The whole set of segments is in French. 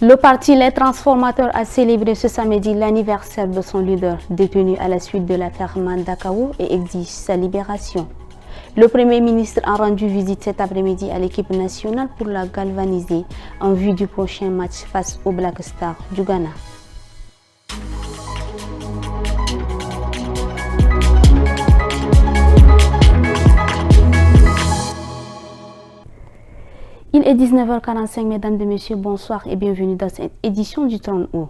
Le parti Les Transformateurs a célébré ce samedi l'anniversaire de son leader détenu à la suite de l'affaire Manda Kawu et exige sa libération. Le Premier ministre a rendu visite cet après-midi à l'équipe nationale pour la galvaniser en vue du prochain match face aux Black Stars du Ghana. Il est 19h45, mesdames et messieurs, bonsoir et bienvenue dans cette édition du 30 août.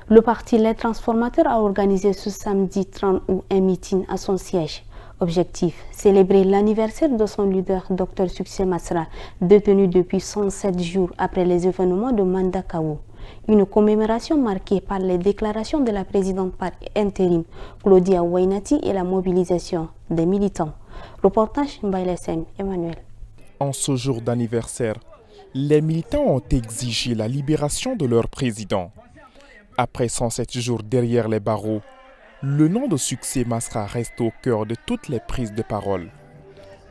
Le parti Les Transformateurs a organisé ce samedi 30 août un meeting à son siège. Objectif, célébrer l'anniversaire de son leader, Dr Succès Masra, détenu depuis 107 jours après les événements de Manda Kawu. Une commémoration marquée par les déclarations de la présidente par intérim, Claudia Wainati, et la mobilisation des militants. Reportage Mbaïlesem, Emmanuel. En ce jour d'anniversaire, les militants ont exigé la libération de leur président. Après 107 jours derrière les barreaux, le nom de Succès Masra reste au cœur de toutes les prises de parole.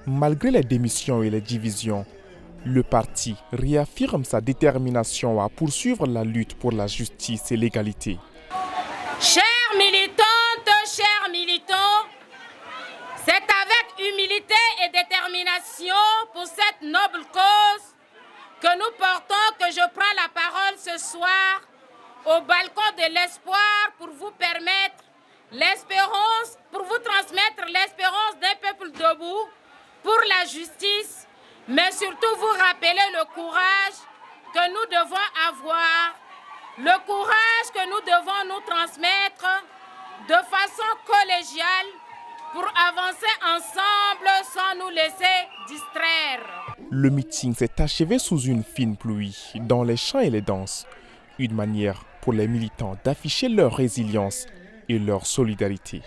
Malgré les démissions et les divisions, le parti réaffirme sa détermination à poursuivre la lutte pour la justice et l'égalité. Chères militantes, chers militants, c'est avec humilité et détermination pour cette noble cause que nous portons que je prends la parole ce soir au balcon de l'espoir pour vous permettre l'espérance, pour vous transmettre l'espérance d'un peuple debout pour la justice, mais surtout vous rappeler le courage que nous devons avoir, le courage que nous devons nous transmettre de façon collégiale pour avancer ensemble sans nous laisser distraire. Le meeting s'est achevé sous une fine pluie, dans les chants et les danses. Une manière pour les militants d'afficher leur résilience et leur solidarité.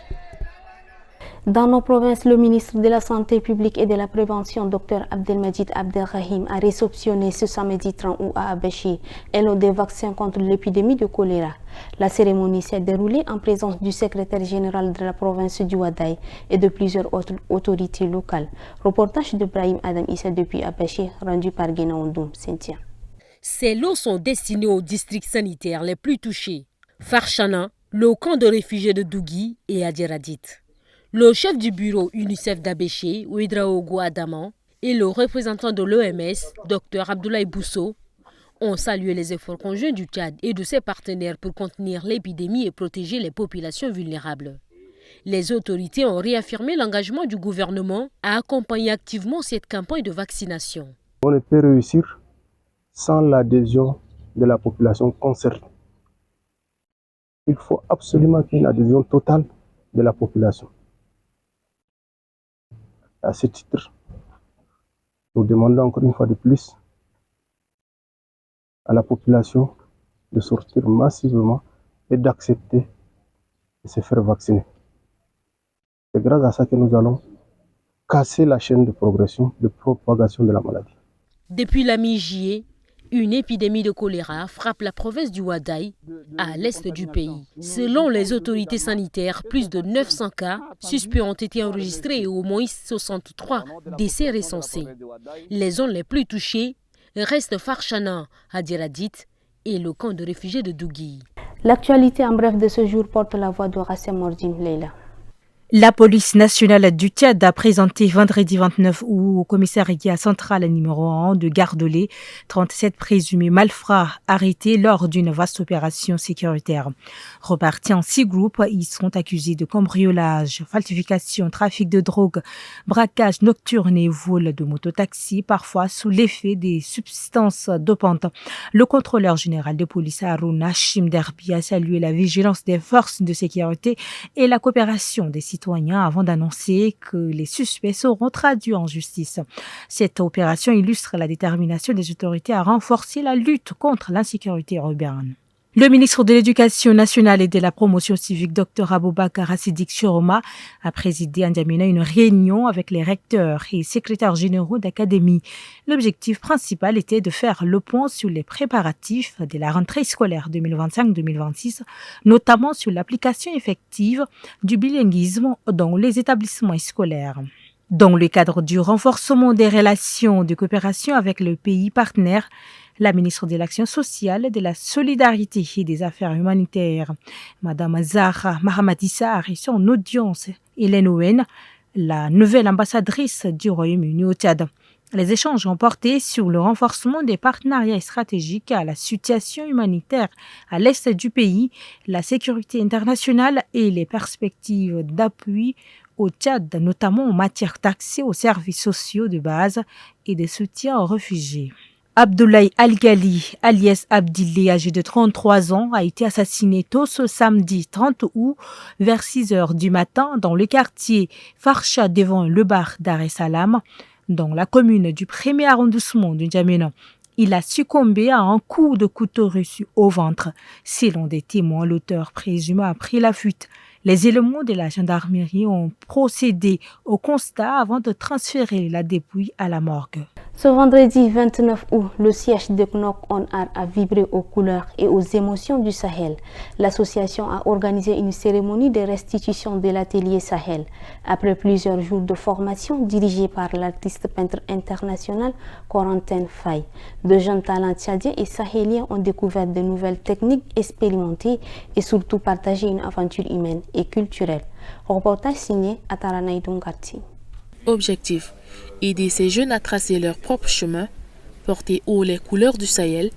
Dans nos provinces, le ministre de la Santé publique et de la Prévention, Dr Abdelmajid Abdelrahim, a réceptionné ce samedi 30 août à Abéché un lot de vaccins contre l'épidémie de choléra. La cérémonie s'est déroulée en présence du secrétaire général de la province du Wadaï et de plusieurs autres autorités locales. Reportage de Brahim Adam Issa depuis Abéché, rendu par Guénaondoum, Cynthia. Ces lots sont destinés aux districts sanitaires les plus touchés. Farchana, le camp de réfugiés de Dougui et Adjeradit. Le chef du bureau UNICEF d'Abéché, Ouedraogo Adaman, et le représentant de l'OMS, Dr Abdoulaye Bousso, ont salué les efforts conjoints du Tchad et de ses partenaires pour contenir l'épidémie et protéger les populations vulnérables. Les autorités ont réaffirmé l'engagement du gouvernement à accompagner activement cette campagne de vaccination. On ne peut réussir sans l'adhésion de la population concernée. Il faut absolument qu'il y ait une adhésion totale de la population. À ce titre, nous demandons encore une fois de plus à la population de sortir massivement et d'accepter de se faire vacciner. C'est grâce à ça que nous allons casser la chaîne de progression, de propagation de la maladie. Depuis la mi-juillet, une épidémie de choléra frappe la province du Wadaï, à l'est du pays. Selon les autorités sanitaires, plus de 900 cas suspects ont été enregistrés et au moins 63 décès recensés. Les zones les plus touchées restent Farchana, Adjeradit et le camp de réfugiés de Dougui. L'actualité en bref de ce jour porte la voix de Rassem Mordim Leila. La police nationale du Tchad a présenté vendredi 29 août au commissariat central numéro 1 de Gardelais 37 présumés malfrats arrêtés lors d'une vaste opération sécuritaire. Repartis en 6 groupes, ils sont accusés de cambriolage, falsification, trafic de drogue, braquage nocturne et vol de mototaxi, parfois sous l'effet des substances dopantes. Le contrôleur général de police Haroun Hachim Derbi a salué la vigilance des forces de sécurité et la coopération des citoyens avant d'annoncer que les suspects seront traduits en justice. Cette opération illustre la détermination des autorités à renforcer la lutte contre l'insécurité urbaine. Le ministre de l'Éducation nationale et de la promotion civique, Dr Aboubakar Sidik Chiroma, a présidé à N'Djamena une réunion avec les recteurs et secrétaires généraux d'académie. L'objectif principal était de faire le point sur les préparatifs de la rentrée scolaire 2025-2026, notamment sur l'application effective du bilinguisme dans les établissements scolaires. Dans le cadre du renforcement des relations de coopération avec le pays partenaire, la ministre de l'Action sociale, de la Solidarité et des Affaires humanitaires, Mme Zahra Mahamadissa, a reçu en audience Hélène Owen, la nouvelle ambassadrice du Royaume-Uni au Tchad. Les échanges ont porté sur le renforcement des partenariats stratégiques à la situation humanitaire à l'est du pays, la sécurité internationale et les perspectives d'appui au Tchad, notamment en matière d'accès aux services sociaux de base et de soutien aux réfugiés. Abdoulaye Al-Ghali, alias Abdilé, âgé de 33 ans, a été assassiné tôt ce samedi 30 août vers 6 heures du matin dans le quartier Farsha devant le bar Dar es Salaam, dans la commune du 1er arrondissement de N'Djamena. Il a succombé à un coup de couteau reçu au ventre. Selon des témoins, l'auteur présumé a pris la fuite. Les éléments de la gendarmerie ont procédé au constat avant de transférer la dépouille à la morgue. Ce vendredi 29 août, le siège de Knock on Art a vibré aux couleurs et aux émotions du Sahel. L'association a organisé une cérémonie de restitution de l'atelier Sahel. Après plusieurs jours de formation dirigée par l'artiste peintre international Corentin Faye, de jeunes talents tchadiens et sahéliens ont découvert de nouvelles techniques expérimentées et surtout partagé une aventure humaine et culturelle. Reportage signé Ataranaï Dongarti. Objectif: aider ces jeunes à tracer leur propre chemin, porter haut les couleurs du Sahel,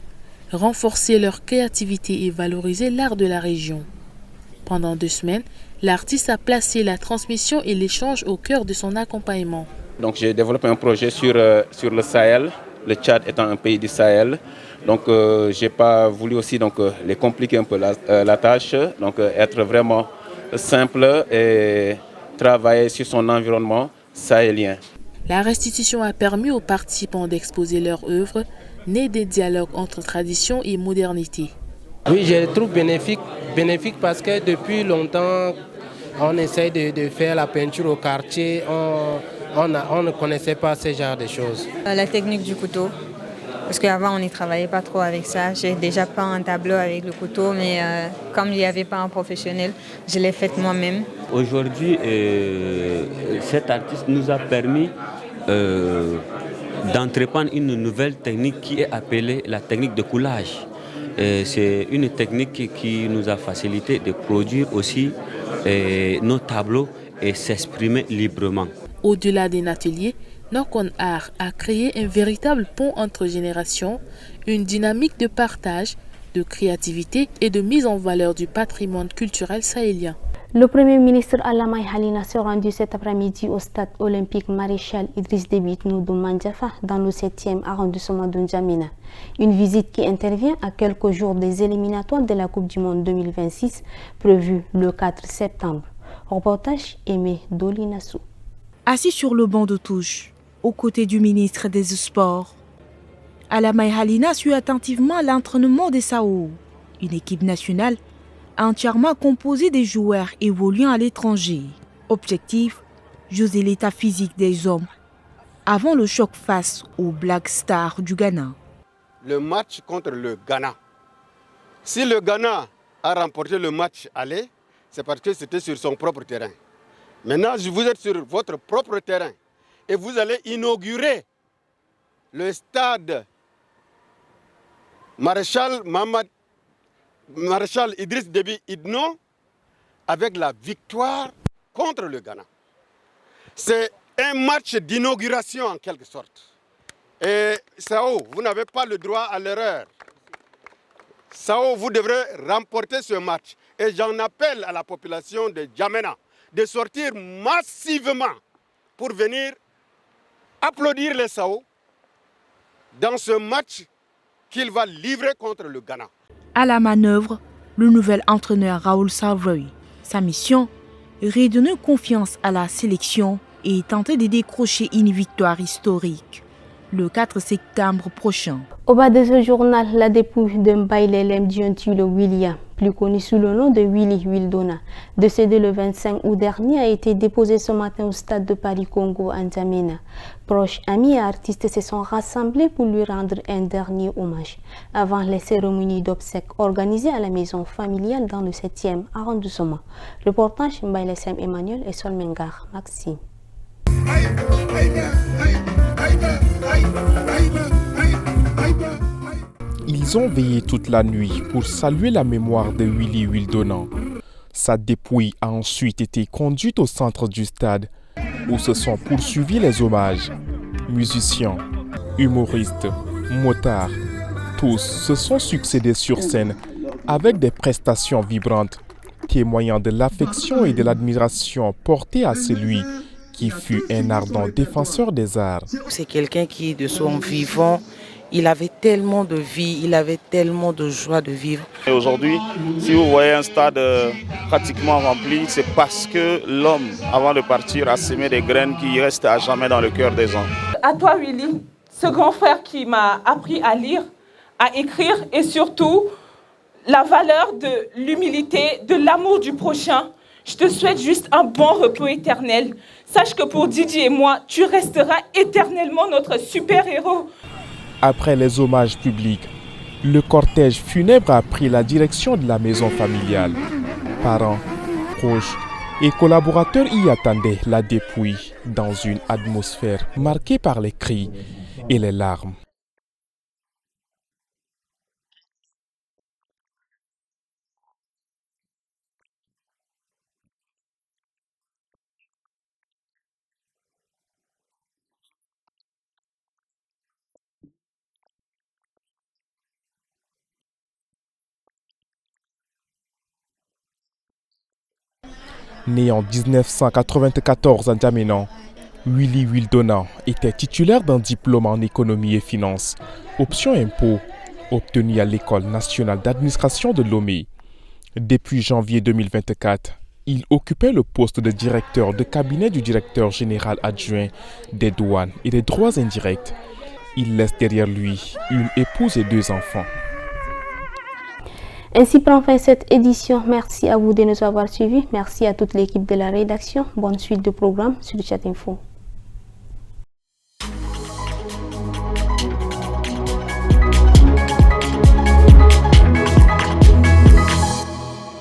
renforcer leur créativité et valoriser l'art de la région. Pendant 2 semaines, l'artiste a placé la transmission et l'échange au cœur de son accompagnement. Donc j'ai développé un projet sur le Sahel, le Tchad étant un pays du Sahel. Donc je n'ai pas voulu aussi les compliquer un peu la tâche, donc être vraiment simple et travailler sur son environnement sahélien. La restitution a permis aux participants d'exposer leurs œuvres, nées des dialogues entre tradition et modernité. Oui, je le trouve bénéfique parce que depuis longtemps, on essaye de faire la peinture au quartier, on ne connaissait pas ce genre de choses. La technique du couteau, parce qu'avant on n'y travaillait pas trop avec ça. J'ai déjà peint un tableau avec le couteau, mais comme il n'y avait pas un professionnel, je l'ai fait moi-même. Aujourd'hui, cet artiste nous a permis d'entreprendre une nouvelle technique qui est appelée la technique de coulage. C'est une technique qui nous a facilité de produire aussi nos tableaux et s'exprimer librement. Au-delà d'un atelier, Knock on Art a créé un véritable pont entre générations, une dynamique de partage, de créativité et de mise en valeur du patrimoine culturel sahélien. Le Premier ministre Alamaï Halina s'est rendu cet après-midi au stade olympique Maréchal Idriss Déby Itno de Mandjafa dans le 7e arrondissement de N'Djamena. Une visite qui intervient à quelques jours des éliminatoires de la Coupe du Monde 2026 prévue le 4 septembre. Reportage Aimé Dolinassou. Assis sur le banc de touche, aux côtés du ministre des Sports, Alamaï Halina suit attentivement l'entraînement des Sao, une équipe nationale entièrement composée des joueurs évoluant à l'étranger. Objectif, juger l'état physique des hommes avant le choc face aux Black Stars du Ghana. Le match contre le Ghana. Si le Ghana a remporté le match aller, c'est parce que c'était sur son propre terrain. Maintenant, vous êtes sur votre propre terrain et vous allez inaugurer le stade Maréchal Idriss Déby Itno avec la victoire contre le Ghana. C'est un match d'inauguration en quelque sorte. Et Sao, vous n'avez pas le droit à l'erreur. Sao, vous devrez remporter ce match. Et j'en appelle à la population de N'Djamena de sortir massivement pour venir applaudir les Sao dans ce match qu'il va livrer contre le Ghana. À la manœuvre, le nouvel entraîneur Raoul Savoy. Sa mission, redonner confiance à la sélection et tenter de décrocher une victoire historique le 4 septembre prochain. Au bas de ce journal, la dépouille de Mbaïlelem Diantule William, plus connu sous le nom de Willy Wildona, décédé le 25 août dernier, a été déposée ce matin au stade de Paris-Congo à N'Djamena. Proches, amis et artistes se sont rassemblés pour lui rendre un dernier hommage avant les cérémonies d'obsèques organisées à la maison familiale dans le 7e arrondissement. Reportage Mbaïlesem Emmanuel et Solmengar Maxime. Ils ont veillé toute la nuit pour saluer la mémoire de Willy Wildonan. Sa dépouille a ensuite été conduite au centre du stade où se sont poursuivis les hommages. Musiciens, humoristes, motards, tous se sont succédés sur scène avec des prestations vibrantes, témoignant de l'affection et de l'admiration portée à celui qui fut un ardent défenseur des arts. C'est quelqu'un qui, de son vivant, il avait tellement de vie, il avait tellement de joie de vivre. Et aujourd'hui, si vous voyez un stade pratiquement rempli, c'est parce que l'homme, avant de partir, a semé des graines qui restent à jamais dans le cœur des gens. À toi, Willy, ce grand frère qui m'a appris à lire, à écrire et surtout la valeur de l'humilité, de l'amour du prochain. Je te souhaite juste un bon repos éternel. Sache que pour Didier et moi, tu resteras éternellement notre super-héros. Après les hommages publics, le cortège funèbre a pris la direction de la maison familiale. Parents, proches et collaborateurs y attendaient la dépouille dans une atmosphère marquée par les cris et les larmes. Né en 1994 à N'Djamena, Willy Wildonan était titulaire d'un diplôme en économie et finance, option impôt, obtenu à l'École nationale d'administration de Lomé. Depuis janvier 2024, il occupait le poste de directeur de cabinet du directeur général adjoint des douanes et des droits indirects. Il laisse derrière lui une épouse et 2 enfants. Ainsi prend fin cette édition. Merci à vous de nous avoir suivis. Merci à toute l'équipe de la rédaction. Bonne suite de programme sur le Chat Info.